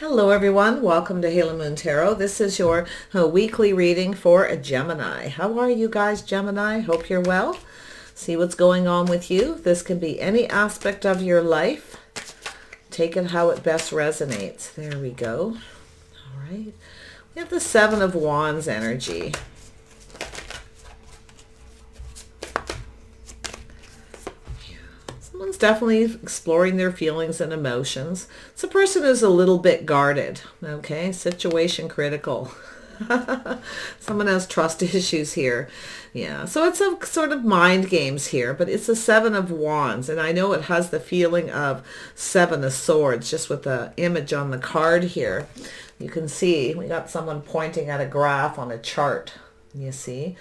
Hello everyone, welcome to Halo Moon Tarot. This is your weekly reading for a Gemini. How are you guys, Gemini? Hope you're well. See what's going on with you. This can be any aspect of your life. Take it how it best resonates. There we go. All right. We have the Seven of Wands energy. Someone's definitely exploring their feelings and emotions. It's a person who's a little bit guarded, okay? Situation critical. Someone has trust issues here. Yeah, so it's a sort of mind games here, but it's a Seven of Wands, and I know it has the feeling of Seven of Swords, just with the image on the card here. You can see we got someone pointing at a graph on a chart, you see?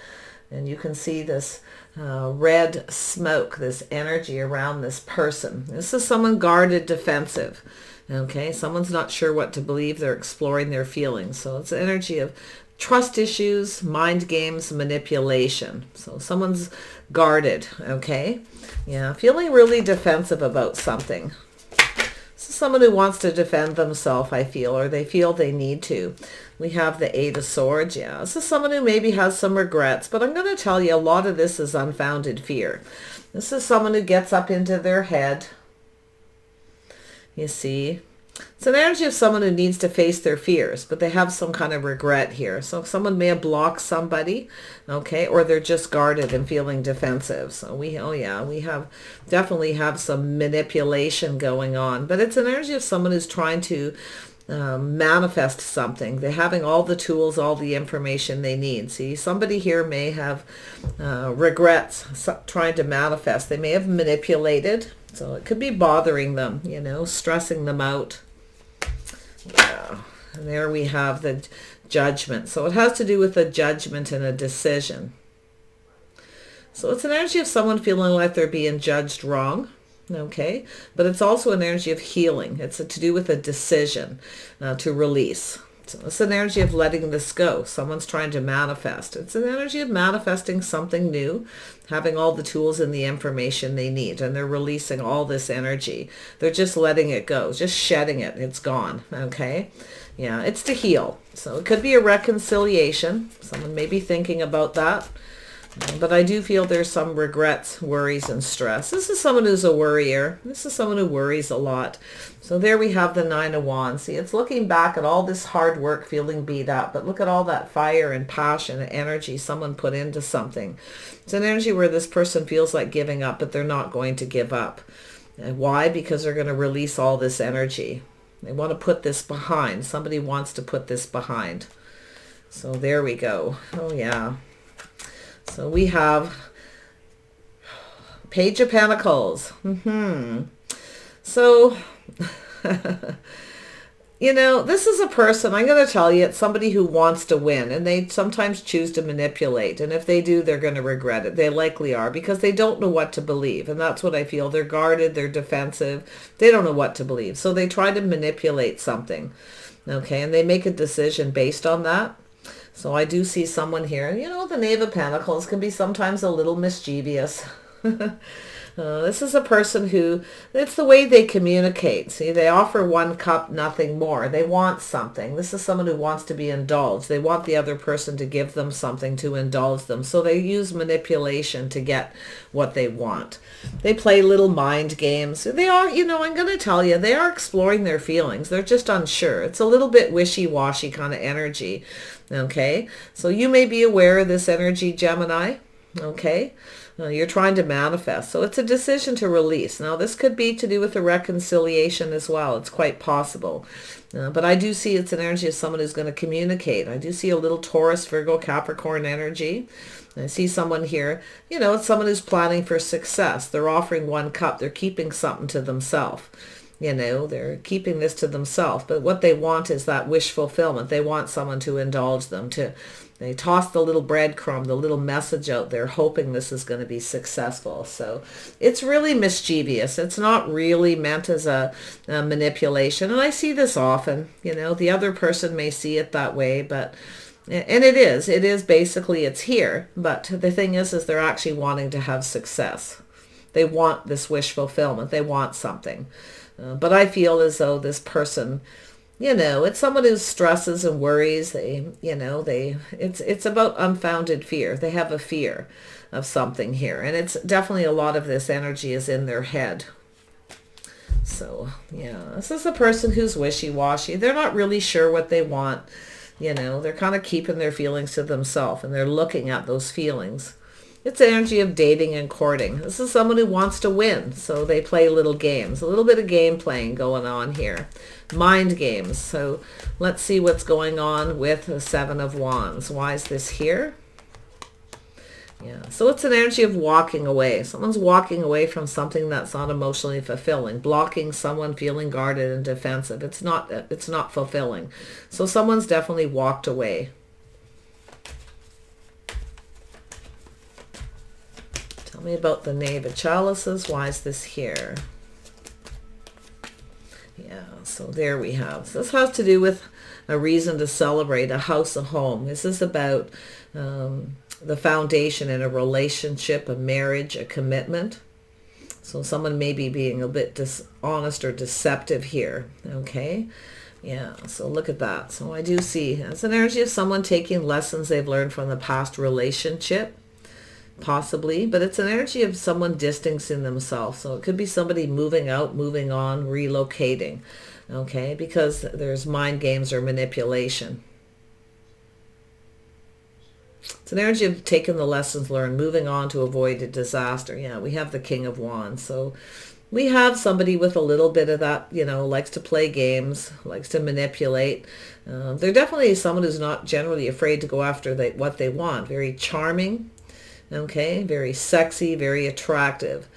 And you can see this red smoke, this energy around this person. This is someone guarded, defensive. Okay, someone's not sure what to believe. They're exploring their feelings. So it's energy of trust issues, mind games, manipulation. So someone's guarded, okay? Yeah, feeling really defensive about something. This is someone who wants to defend themselves, I feel, or they feel they need to. We have the Eight of Swords. Yeah, this is someone who maybe has some regrets, but I'm going to tell you a lot of this is unfounded fear. This is someone who gets up into their head. You see, it's an energy of someone who needs to face their fears, but they have some kind of regret here. So someone may have blocked somebody, okay, or they're just guarded and feeling defensive. So we have definitely have some manipulation going on, but it's an energy of someone who's trying to manifest something. They're having all the tools, all the information they need. See, somebody here may have regrets trying to manifest. They may have manipulated, so it could be bothering them, you know, stressing them out. Yeah. And there we have the Judgment. So it has to do with a judgment and a decision. So it's an energy of someone feeling like they're being judged wrong. Okay, but it's also an energy of healing. It's to do with a decision to release. So it's an energy of letting this go. Someone's trying to manifest. It's an energy of manifesting something new, having all the tools and the information they need, and they're releasing all this energy. They're just letting it go, just shedding it. It's gone. Okay, yeah, it's to heal. So it could be a reconciliation. Someone may be thinking about that. But I do feel there's some regrets, worries, and stress. This is someone who's a worrier. This is someone who worries a lot. So there we have the Nine of Wands. See, it's looking back at all this hard work, feeling beat up. But look at all that fire and passion and energy someone put into something. It's an energy where this person feels like giving up, but they're not going to give up. And why? Because they're going to release all this energy. They want to put this behind. Somebody wants to put this behind. So there we go. Oh, yeah. So we have Page of Pentacles. So, you know, this is a person, I'm going to tell you, it's somebody who wants to win, and they sometimes choose to manipulate. And if they do, they're going to regret it. They likely are, because they don't know what to believe. And that's what I feel. They're guarded. They're defensive. They don't know what to believe. So they try to manipulate something. Okay. And they make a decision based on that. So I do see someone here, you know, the Knave of Pentacles can be sometimes a little mischievous. This is a person who, it's the way they communicate. See, they offer one cup, nothing more. They want something. This is someone who wants to be indulged. They want the other person to give them something to indulge them. So they use manipulation to get what they want. They play little mind games. They are, you know, I'm going to tell you, they are exploring their feelings. They're just unsure. It's a little bit wishy-washy kind of energy. Okay, so you may be aware of this energy, Gemini. Okay, you're trying to manifest. So it's a decision to release. Now, this could be to do with a reconciliation as well. It's quite possible. But I do see it's an energy of someone who's going to communicate. I do see a little Taurus, Virgo, Capricorn energy. I see someone here, you know, it's someone who's planning for success. They're offering one cup. They're keeping something to themselves. You know, they're keeping this to themselves. But what they want is that wish fulfillment. They want someone to indulge them. They toss the little breadcrumb, the little message out there, hoping this is going to be successful. So it's really mischievous. It's not really meant as a manipulation. And I see this often. You know, the other person may see it that way, but... And it is basically, it's here. But the thing is they're actually wanting to have success. They want this wish fulfillment. They want something. But I feel as though this person It's someone who stresses and worries. It's about unfounded fear. They have a fear of something here. And it's definitely a lot of this energy is in their head. So, yeah, this is a person who's wishy-washy. They're not really sure what they want. They're kind of keeping their feelings to themselves, and they're looking at those feelings. It's energy of dating and courting. This is someone who wants to win, so they play little games. A little bit of game playing going on here. Mind games. So let's see what's going on with the Seven of Wands. Why is this here? Yeah, so it's an energy of walking away. Someone's walking away from something that's not emotionally fulfilling, blocking someone, feeling guarded and defensive. It's not fulfilling. So someone's definitely walked away. Tell me about the Knave of Chalices. Why is this here? Yeah, so there we have. So this has to do with a reason to celebrate, a house, a home. This is about the foundation in a relationship, a marriage, a commitment. So someone may be being a bit dishonest or deceptive here. Okay. Yeah. So look at that. So I do see it's an energy of someone taking lessons they've learned from the past relationship, possibly, but it's an energy of someone distancing themselves. So it could be somebody moving out, moving on, relocating. Okay. Because there's mind games or manipulation. It's an energy of taking the lessons learned, moving on to avoid a disaster. Yeah, we have the King of Wands. So we have somebody with a little bit of that, likes to play games, likes to manipulate. They're definitely someone who's not generally afraid to go after what they want. Very charming, okay, very sexy, very attractive.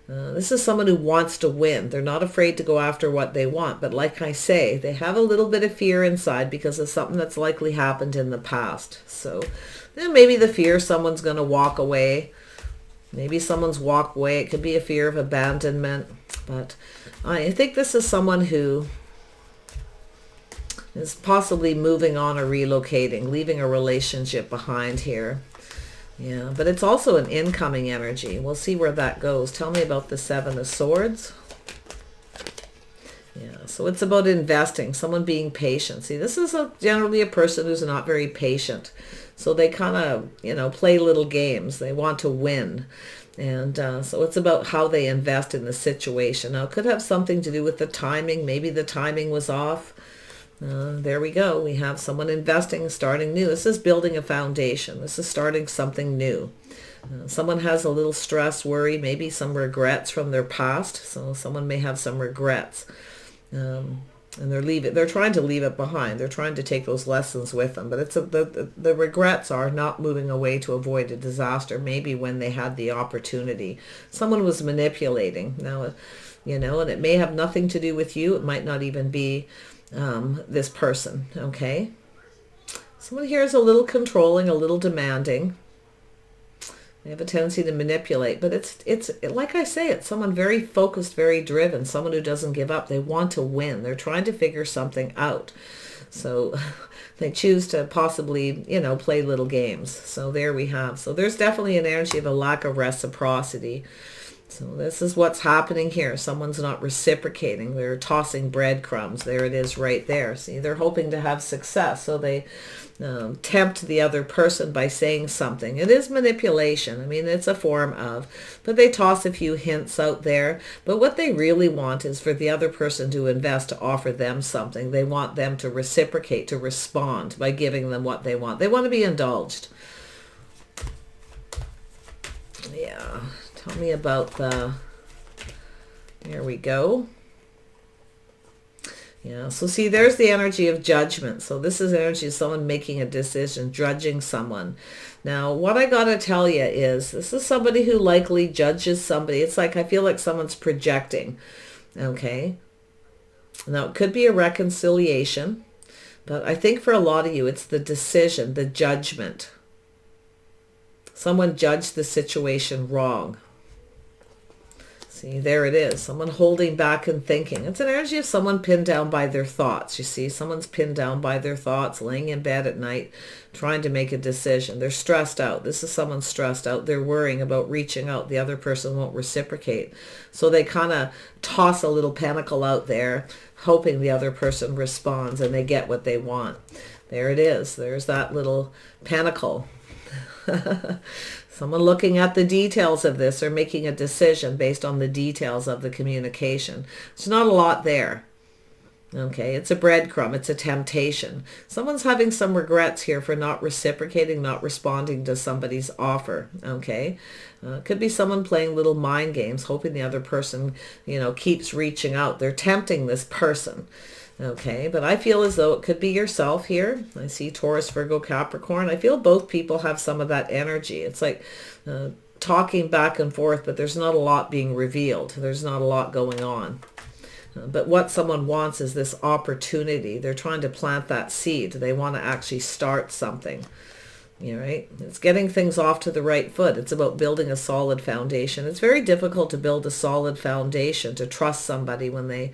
This is someone who wants to win. They're not afraid to go after what they want. But like I say, they have a little bit of fear inside because of something that's likely happened in the past. So maybe the fear someone's going to walk away. Maybe someone's walked away. It could be a fear of abandonment. But I think this is someone who is possibly moving on or relocating, leaving a relationship behind here. Yeah, but it's also an incoming energy. We'll see where that goes. Tell me about the Seven of Swords. Yeah, so it's about investing, someone being patient. See, this is generally a person who's not very patient. So they kind of, play little games. They want to win. And so it's about how they invest in the situation. Now, it could have something to do with the timing. Maybe the timing was off. There we go. We have someone investing, starting new. This is building a foundation. This is starting something new. Someone has a little stress, worry, maybe some regrets from their past. So someone may have some regrets. And they're trying to leave it behind. They're trying to take those lessons with them. But the regrets are not moving away to avoid a disaster. Maybe when they had the opportunity. Someone was manipulating. Now, and it may have nothing to do with you. It might not even be this person, okay? Someone here is a little controlling, a little demanding. They have a tendency to manipulate, but it's like I say, it's someone very focused, very driven, someone who doesn't give up. They want to win. They're trying to figure something out. So they choose to possibly, play little games. So there we have. So there's definitely an energy of a lack of reciprocity. So this is what's happening here. Someone's not reciprocating. They're tossing breadcrumbs. There it is right there. See, they're hoping to have success. So they tempt the other person by saying something. It is manipulation. I mean, it's a form of, but they toss a few hints out there. But what they really want is for the other person to invest, to offer them something. They want them to reciprocate, to respond by giving them what they want. They want to be indulged. Yeah. Tell me about there we go. Yeah, so see, there's the energy of judgment. So this is energy of someone making a decision, judging someone. Now, what I got to tell you is this is somebody who likely judges somebody. It's like I feel like someone's projecting, okay? Now, it could be a reconciliation, but I think for a lot of you, it's the decision, the judgment. Someone judged the situation wrong. See, there it is. Someone holding back and thinking. It's an energy of someone pinned down by their thoughts. You see, someone's pinned down by their thoughts, laying in bed at night, trying to make a decision. They're stressed out. This is someone stressed out. They're worrying about reaching out. The other person won't reciprocate. So they kind of toss a little panicle out there, hoping the other person responds and they get what they want. There it is. There's that little panicle. Someone looking at the details of this or making a decision based on the details of the communication. There's not a lot there. Okay, it's a breadcrumb. It's a temptation. Someone's having some regrets here for not reciprocating, not responding to somebody's offer. Okay, could be someone playing little mind games, hoping the other person, keeps reaching out. They're tempting this person. Okay, but I feel as though it could be yourself here. I see Taurus, Virgo, Capricorn. I feel both people have some of that energy. It's like talking back and forth, but there's not a lot being revealed. There's not a lot going on. But what someone wants is this opportunity. They're trying to plant that seed. They want to actually start something. Right? It's getting things off to the right foot. It's about building a solid foundation. It's very difficult to build a solid foundation, to trust somebody when they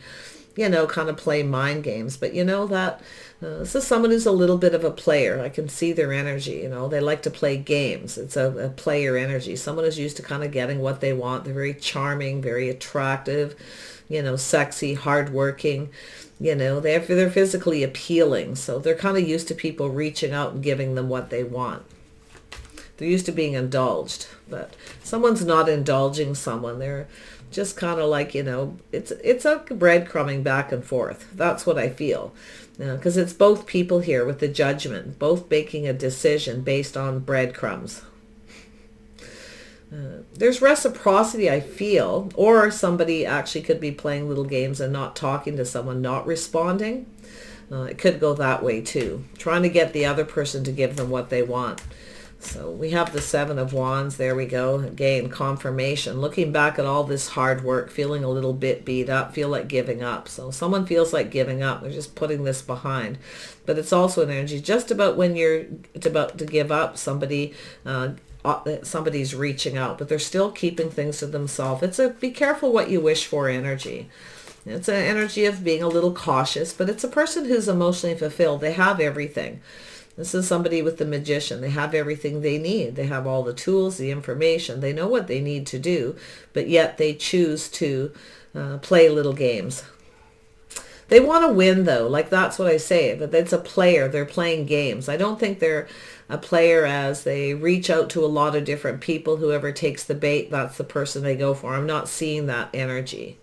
kind of play mind games. But that this is someone who's a little bit of a player. I can see their energy. They like to play games. It's a player energy. Someone who's used to kind of getting what they want. They're very charming, very attractive, sexy, hardworking. They're physically appealing. So they're kind of used to people reaching out and giving them what they want. They're used to being indulged. But someone's not indulging someone. They're just kind of like, it's a breadcrumbing back and forth. That's what I feel. Because it's both people here with the Judgment, both making a decision based on breadcrumbs. There's reciprocity, I feel, or somebody actually could be playing little games and not talking to someone, not responding. It could go that way too, trying to get the other person to give them what they want. So we have the Seven of Wands. There we go. Again, confirmation. Looking back at all this hard work, feeling a little bit beat up, feel like giving up. So someone feels like giving up. They're just putting this behind. But it's also an energy just about when you're about to give up, somebody's reaching out, but they're still keeping things to themselves. It's a be careful what you wish for energy. It's an energy of being a little cautious, but it's a person who's emotionally fulfilled. They have everything. This is somebody with the Magician. They have everything they need. They have all the tools, the information. They know what they need to do, but yet they choose to play little games. They want to win, though. Like, that's what I say. But it's a player. They're playing games. I don't think they're a player as they reach out to a lot of different people. Whoever takes the bait, that's the person they go for. I'm not seeing that energy.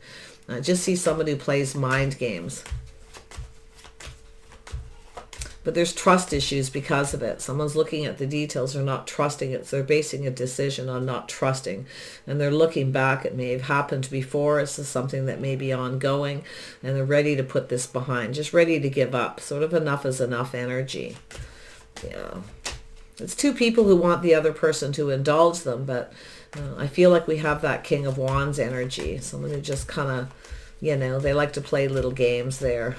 I just see someone who plays mind games. But there's trust issues because of it. Someone's looking at the details. They're not trusting it. So they're basing a decision on not trusting. And they're looking back. It may have happened before. This is something that may be ongoing. And they're ready to put this behind. Just ready to give up. Sort of enough is enough energy. Yeah. It's two people who want the other person to indulge them. But I feel like we have that King of Wands energy. Someone who just kind of, they like to play little games there.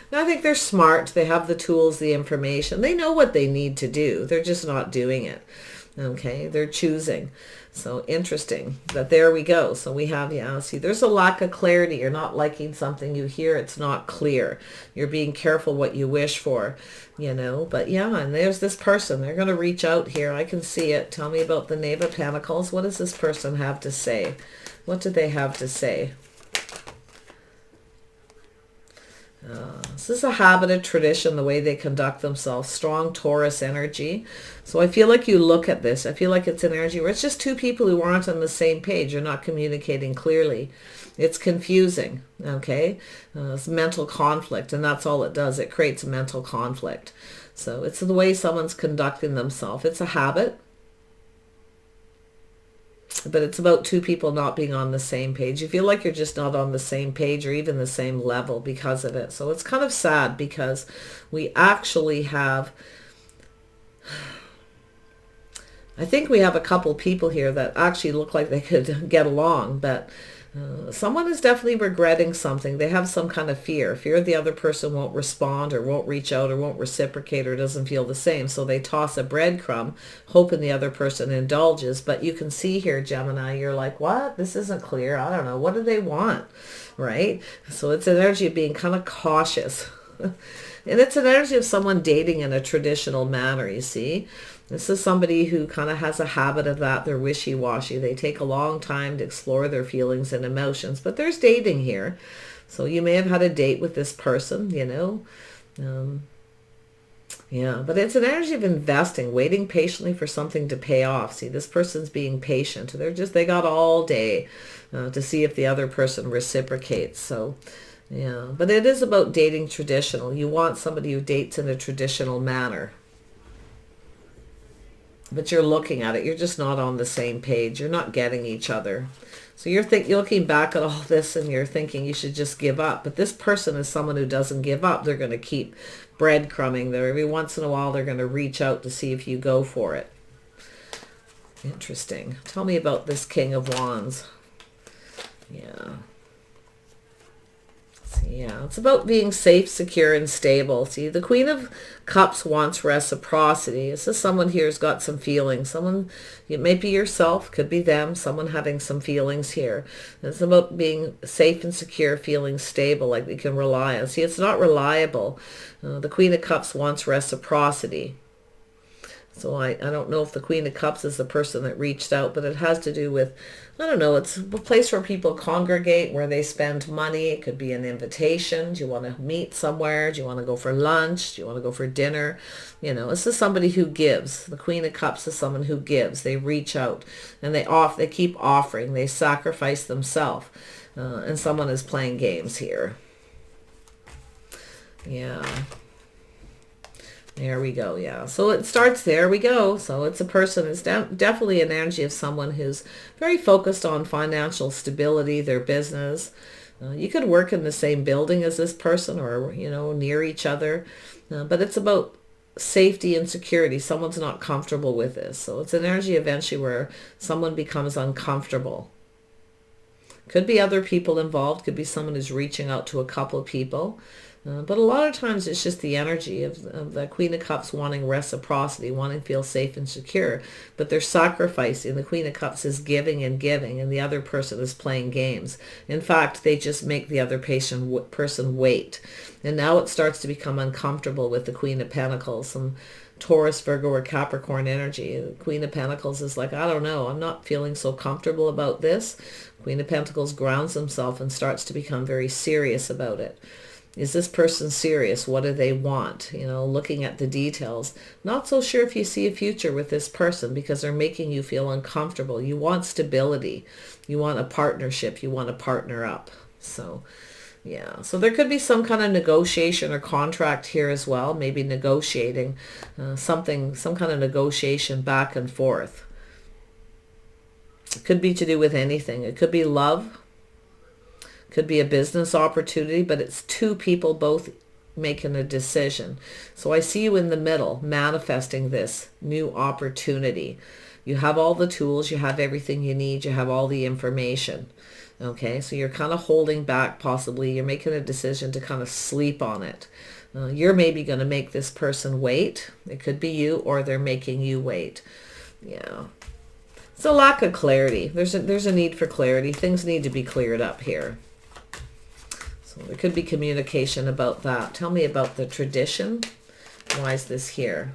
I think they're smart. They have the tools, the information. They know what they need to do. They're just not doing it. Okay, they're choosing. So interesting. But there we go. So we have, see, there's a lack of clarity. You're not liking something you hear. It's not clear. You're being careful what you wish for, But and there's this person. They're going to reach out here. I can see it. Tell me about the Knave of Pentacles. What does this person have to say? What do they have to say? This is a habit, a tradition, the way they conduct themselves. Strong Taurus energy. So I feel like you look at this. I feel like it's an energy where it's just two people who aren't on the same page. You're not communicating clearly. It's confusing. Okay? It's mental conflict, and that's all it does. It creates mental conflict. So it's the way someone's conducting themselves. It's a habit. But it's about two people not being on the same page. You feel like you're just not on the same page or even the same level because of it. So it's kind of sad because we actually have, I think we have a couple people here that actually look like they could get along, but Someone is definitely regretting something. They have some kind of fear the other person won't respond or won't reach out or won't reciprocate or doesn't feel the same. So they toss a breadcrumb, hoping the other person indulges. But you can see here, Gemini, you're like, what? This isn't clear. I don't know. What do they want? Right? So it's an energy of being kind of cautious. And it's an energy of someone dating in a traditional manner, you see. This is somebody who kind of has a habit of that. They're wishy-washy. They take a long time to explore their feelings and emotions. But there's dating here. So you may have had a date with this person, you know. Yeah, but it's an energy of investing, waiting patiently for something to pay off. See, this person's being patient. They got all day to see if the other person reciprocates. So, yeah, but it is about dating traditional. You want somebody who dates in a traditional manner. But you're looking at it. You're just not on the same page. You're not getting each other. So you're looking back at all this and you're thinking you should just give up. But this person is someone who doesn't give up. They're going to keep breadcrumbing there. Every once in a while, they're going to reach out to see if you go for it. Interesting. Tell me about this King of Wands. Yeah. Yeah, it's about being safe, secure, and stable. See, the Queen of Cups wants reciprocity. This is someone here who's got some feelings. Someone, it may be yourself, could be them, someone having some feelings here. It's about being safe and secure, feeling stable, like they can rely on. See, it's not reliable. The Queen of Cups wants reciprocity. So I don't know if the Queen of Cups is the person that reached out, but it has to do with, I don't know, it's a place where people congregate, where they spend money. It could be an invitation. Do you want to meet somewhere? Do you want to go for lunch? Do you want to go for dinner? You know, this is somebody who gives. The Queen of Cups is someone who gives. They reach out and they keep offering. They sacrifice themselves. And someone is playing games here. Yeah. There we go. Yeah. So it starts there we go. So it's a person. It's definitely an energy of someone who's very focused on financial stability, their business. You could work in the same building as this person or, you know, near each other. But it's about safety and security. Someone's not comfortable with this. So it's an energy eventually where someone becomes uncomfortable. Could be other people involved. Could be someone who's reaching out to a couple of people. But a lot of times it's just the energy of the Queen of Cups wanting reciprocity, wanting to feel safe and secure. But they're sacrificing. The Queen of Cups is giving and giving, and the other person is playing games. In fact, they just make the other person wait. And now it starts to become uncomfortable with the Queen of Pentacles. Some Taurus, Virgo, or Capricorn energy. The Queen of Pentacles is like, I don't know, I'm not feeling so comfortable about this. Queen of Pentacles grounds himself and starts to become very serious about it. Is this person serious? What do they want? You know, looking at the details. Not so sure if you see a future with this person because they're making you feel uncomfortable. You want stability. You want a partnership. You want to partner up. So, yeah. So there could be some kind of negotiation or contract here as well. Maybe negotiating some kind of negotiation back and forth. It could be to do with anything. It could be love. Could be a business opportunity, but it's two people both making a decision. So I see you in the middle manifesting this new opportunity. You have all the tools, you have everything you need, you have all the information. Okay, so you're kind of holding back possibly. You're making a decision to kind of sleep on it. You're maybe going to make this person wait. It could be you, or they're making you wait. Yeah. It's a lack of clarity. There's a need for clarity. Things need to be cleared up here. There could be communication about that. Tell me about the tradition. Why is this here?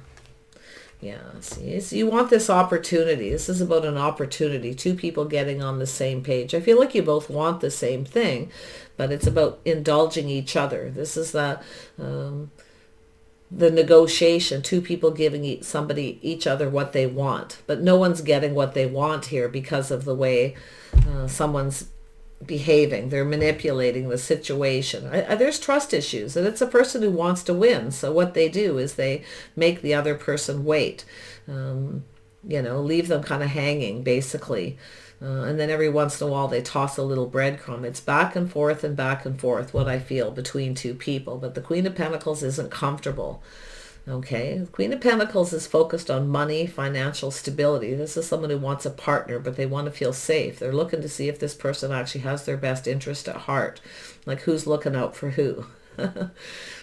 Yeah, see, so you want this opportunity. This is about an opportunity. Two people getting on the same page. I feel like you both want the same thing, but it's about indulging each other. This is the negotiation. Two people giving each other what they want, but no one's getting what they want here because of the way someone's behaving. They're manipulating the situation. There's trust issues, and it's a person who wants to win. So what they do is they make the other person wait, leave them kind of hanging basically. And then every once in a while they toss a little breadcrumb. It's back and forth what I feel between two people. But the Queen of Pentacles isn't comfortable. Okay, the Queen of Pentacles is focused on money, financial stability. This is someone who wants a partner, but they want to feel safe. They're looking to see if this person actually has their best interest at heart. Like, who's looking out for who?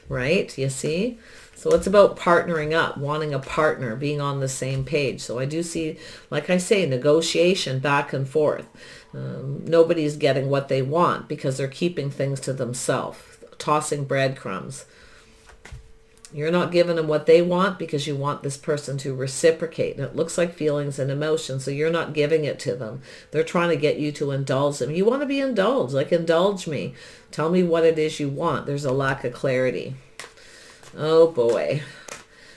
Right? You see? So it's about partnering up, wanting a partner, being on the same page. So I do see, like I say, negotiation back and forth. Nobody's getting what they want because they're keeping things to themselves, tossing breadcrumbs. You're not giving them what they want because you want this person to reciprocate. And it looks like feelings and emotions, so you're not giving it to them. They're trying to get you to indulge them. You want to be indulged, like indulge me. Tell me what it is you want. There's a lack of clarity. Oh boy.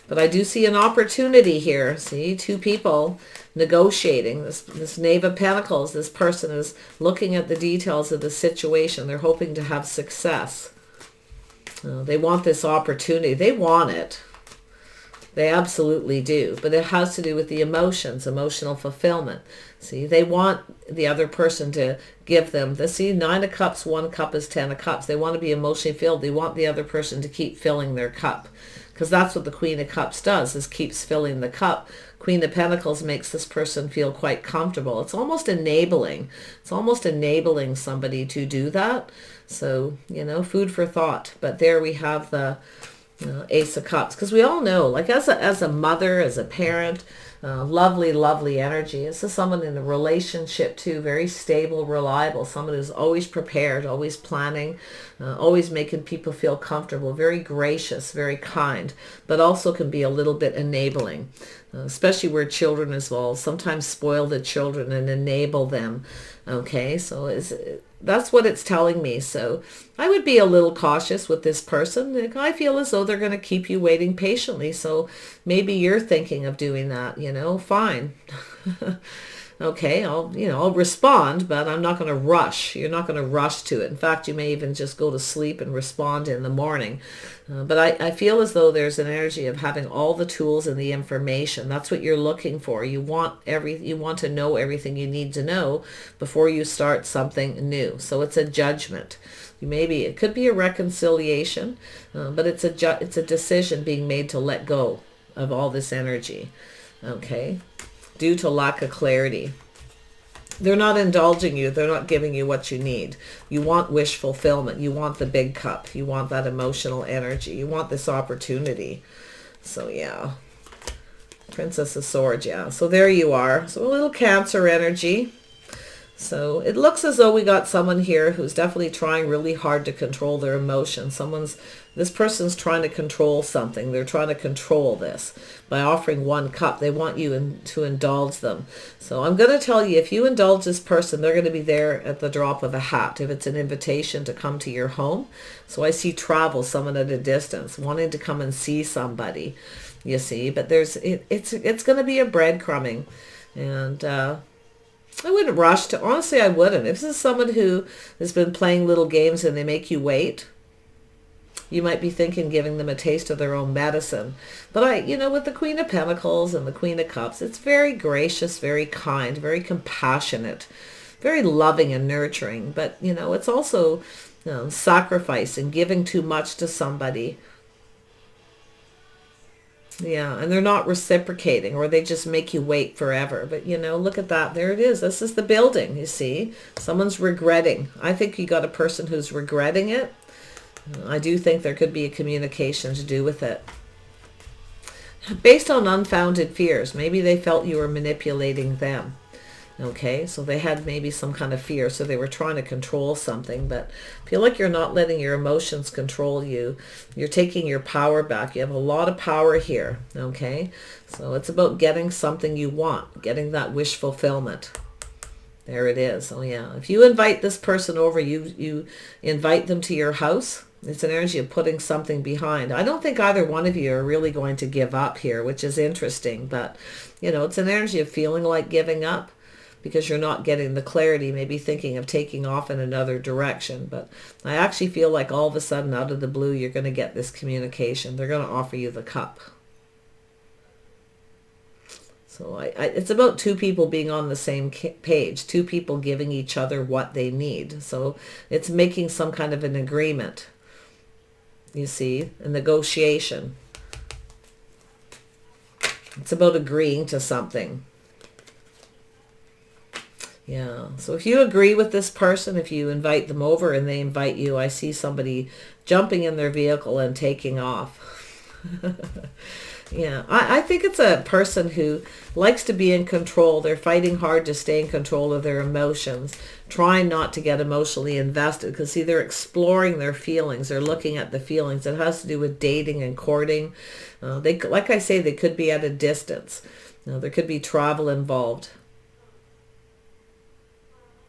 But I do see an opportunity here. See, two people negotiating. This Knave of Pentacles, this person is looking at the details of the situation. They're hoping to have success. They want this opportunity. They want it. They absolutely do. But it has to do with the emotions, emotional fulfillment. See, they want the other person to give them the, see, 9 of Cups, 1 cup is 10 of Cups. They want to be emotionally filled. They want the other person to keep filling their cup. Because that's what the Queen of Cups does, is keeps filling the cup. Queen of Pentacles makes this person feel quite comfortable. It's almost enabling. It's almost enabling somebody to do that. So, you know, food for thought. But there we have the Ace of Cups. Because we all know, like as a mother, as a parent, lovely, lovely energy. This is someone in a relationship too, very stable, reliable, someone who's always prepared, always planning, always making people feel comfortable, very gracious, very kind, but also can be a little bit enabling, especially where children as well. Sometimes spoil the children and enable them. Okay, so that's what it's telling me. So I would be a little cautious with this person. I feel as though they're going to keep you waiting patiently. So maybe you're thinking of doing that, you know, fine. Okay, I'll respond, but I'm not going to rush. You're not going to rush to it. In fact, you may even just go to sleep and respond in the morning. But I feel as though there's an energy of having all the tools and the information. That's what you're looking for. You want to know everything you need to know before you start something new. So it's a judgment. It could be a reconciliation, but it's a decision being made to let go of all this energy. Okay, due to lack of clarity. They're not indulging you. They're not giving you what you need. You want wish fulfillment. You want the big cup. You want that emotional energy. You want this opportunity. So yeah. Princess of Swords, yeah. So there you are. So a little Cancer energy. So it looks as though we got someone here who's definitely trying really hard to control their emotions. This person's trying to control something. They're trying to control this by offering 1 cup. They want you to indulge them. So I'm going to tell you, if you indulge this person, they're going to be there at the drop of a hat. If it's an invitation to come to your home. So I see travel, someone at a distance, wanting to come and see somebody, you see. But it's going to be a breadcrumbing. And I wouldn't rush to, honestly, I wouldn't. If this is someone who has been playing little games and they make you wait, you might be thinking giving them a taste of their own medicine. But with the Queen of Pentacles and the Queen of Cups, it's very gracious, very kind, very compassionate, very loving and nurturing. But, it's also sacrifice and giving too much to somebody. Yeah, and they're not reciprocating, or they just make you wait forever. But, look at that. There it is. This is the building, you see. Someone's regretting. I think you got a person who's regretting it. I do think there could be a communication to do with it. Based on unfounded fears. Maybe they felt you were manipulating them. Okay, so they had maybe some kind of fear, so they were trying to control something, but I feel like you're not letting your emotions control you. You're taking your power back. You have a lot of power here, okay? So it's about getting something you want, getting that wish fulfillment. There it is. Oh yeah, if you invite this person over, you invite them to your house, it's an energy of putting something behind. I don't think either one of you are really going to give up here, which is interesting, but it's an energy of feeling like giving up, because you're not getting the clarity, maybe thinking of taking off in another direction. But I actually feel like all of a sudden, out of the blue, you're going to get this communication. They're going to offer you the cup. So it's about two people being on the same page, two people giving each other what they need. So it's making some kind of an agreement, you see, a negotiation. It's about agreeing to something. Yeah. So if you agree with this person, if you invite them over and they invite you, I see somebody jumping in their vehicle and taking off. Yeah, I think it's a person who likes to be in control. They're fighting hard to stay in control of their emotions, trying not to get emotionally invested because, see, they're exploring their feelings. They're looking at the feelings. It has to do with dating and courting. Like I say, they could be at a distance. There could be travel involved.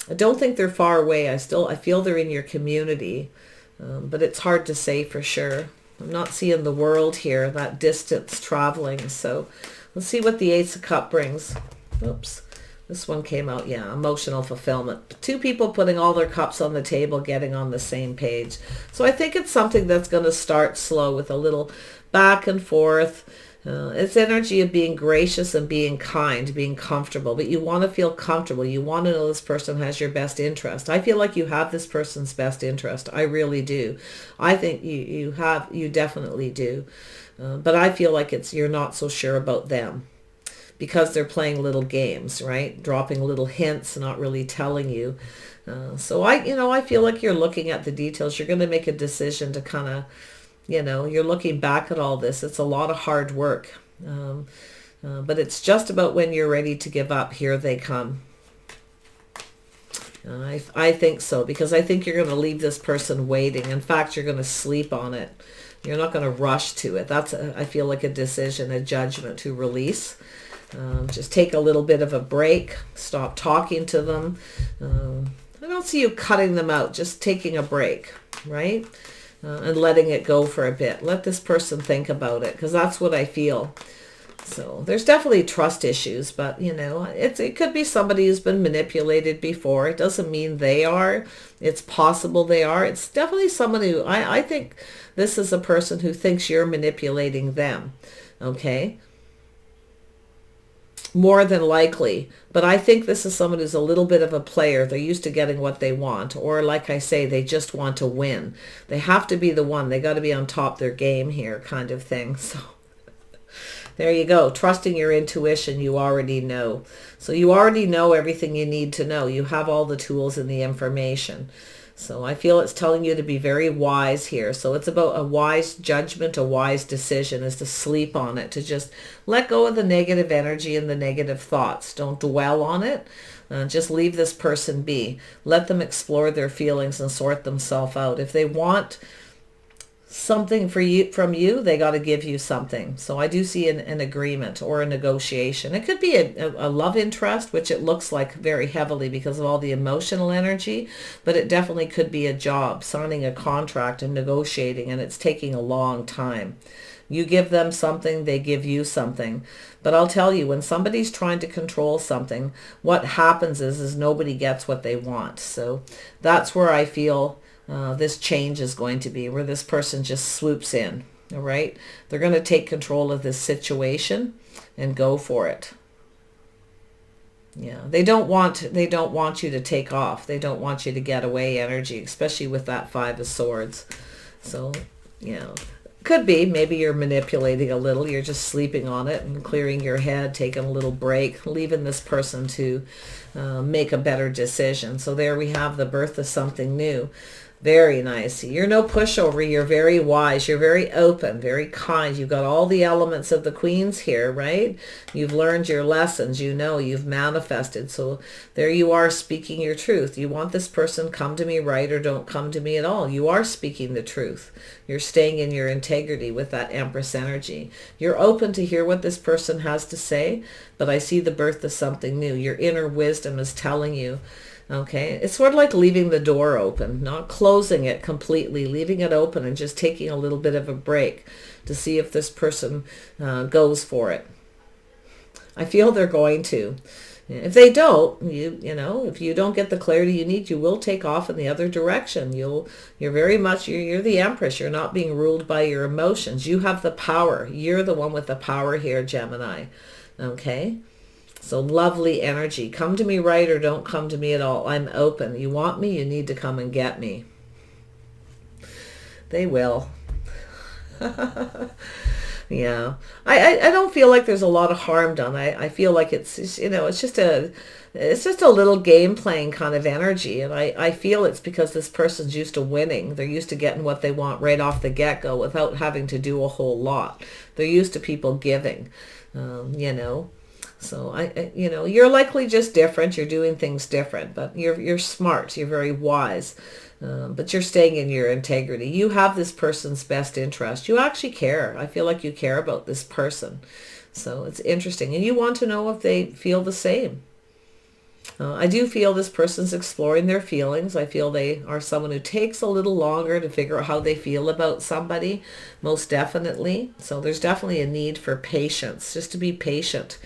I don't think they're far away. I feel they're in your community, but it's hard to say for sure. I'm not seeing the world here, that distance traveling. So let's see what the Ace of Cups brings. Oops. This one came out, yeah, emotional fulfillment. Two people putting all their cups on the table, getting on the same page. So I think it's something that's going to start slow with a little back and forth. It's energy of being gracious and being kind, being comfortable. But you want to feel comfortable. You want to know this person has your best interest. I feel like you have this person's best interest. I really do. I think you definitely do. But I feel like you're not so sure about them because they're playing little games, right? Dropping little hints, not really telling you. So I feel like you're looking at the details. You're going to make a decision to kind of, you're looking back at all this. It's a lot of hard work. But it's just about when you're ready to give up. Here they come. I think so, because I think you're going to leave this person waiting. In fact, you're going to sleep on it. You're not going to rush to it. I feel like a decision, a judgment to release. Just take a little bit of a break. Stop talking to them. I don't see you cutting them out. Just taking a break, right? And letting it go for a bit. Let this person think about it, because that's what I feel. So there's definitely trust issues, but it could be somebody who's been manipulated before. It doesn't mean they are. It's possible they are. It's definitely someone who, I think this is a person who thinks you're manipulating them. Okay? More than likely. But I think this is someone who's a little bit of a player. They're used to getting what they want. Or like I say, they just want to win. They have to be the one. They got to be on top of their game here, kind of thing. So there you go. Trusting your intuition, you already know. So you already know everything you need to know. You have all the tools and the information. So I feel it's telling you to be very wise here. So it's about a wise judgment, a wise decision is to sleep on it, to just let go of the negative energy and the negative thoughts. Don't dwell on it. Just leave this person be. Let them explore their feelings and sort themselves out. If they want something from you, they got to give you something. So I do see an agreement or a negotiation. It could be a love interest, which it looks like very heavily because of all the emotional energy, but it definitely could be a job, signing a contract and negotiating, and it's taking a long time. You give them something, they give you something. But I'll tell you, when somebody's trying to control something, what happens is nobody gets what they want. So that's where I feel this change is going to be, where this person just swoops in. All right, they're going to take control of this situation and go for it. Yeah, they don't want you to take off. They don't want you to get away energy, especially with that Five of Swords. So could be maybe you're manipulating a little. You're just sleeping on it and clearing your head, taking a little break, leaving this person to make a better decision. So there we have the birth of something new. Very nice. You're no pushover. You're very wise. You're very open, very kind. You've got all the elements of the Queens here, right? You've learned your lessons. You've manifested. So there you are, speaking your truth. You want this person, come to me right or don't come to me at all. You are speaking the truth. You're staying in your integrity with that Empress energy. You're open to hear what this person has to say, but I see the birth of something new. Your inner wisdom is telling you, okay, it's sort of like leaving the door open, not closing it completely, leaving it open and just taking a little bit of a break to see if this person goes for it. I feel they're going to. If they don't, if you don't get the clarity you need, you will take off in the other direction. You're the Empress. You're not being ruled by your emotions. You have the power. You're the one with the power here, Gemini. Okay? So lovely energy. Come to me right or don't come to me at all. I'm open. You want me, you need to come and get me. They will. Yeah. I don't feel like there's a lot of harm done. I feel like it's just a little game playing kind of energy. And I feel it's because this person's used to winning. They're used to getting what they want right off the get-go without having to do a whole lot. They're used to people giving, you know. So you're likely just different. You're doing things different, but you're smart. You're very wise. But you're staying in your integrity. You have this person's best interest. You actually care. I feel like you care about this person. So it's interesting. And you want to know if they feel the same. I do feel this person's exploring their feelings. I feel they are someone who takes a little longer to figure out how they feel about somebody, most definitely. So there's definitely a need for patience, just to be patient.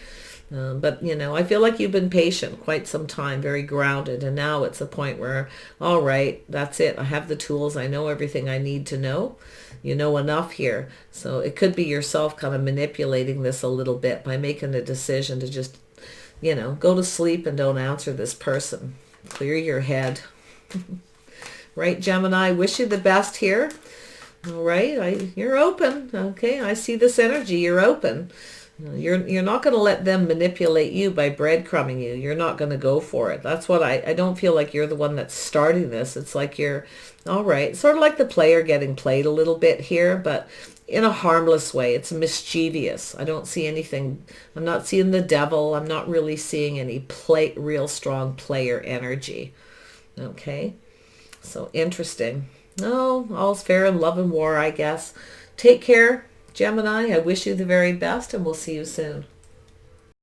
But, I feel like you've been patient quite some time, very grounded. And now it's a point where, all right, that's it. I have the tools. I know everything I need to know. You know enough here. So it could be yourself kind of manipulating this a little bit by making a decision to just, go to sleep and don't answer this person. Clear your head. Right, Gemini? Wish you the best here. All right. You're open. Okay. I see this energy. You're open. You're not going to let them manipulate you by breadcrumbing you. You're not going to go for it. That's what I don't feel like you're the one that's starting this. It's like you're, all right, sort of like the player getting played a little bit here, but in a harmless way. It's mischievous. I don't see anything. I'm not seeing the devil. I'm not really seeing any real strong player energy. Okay, so interesting. No, all's fair in love and war, I guess. Take care, Gemini. I wish you the very best, and we'll see you soon.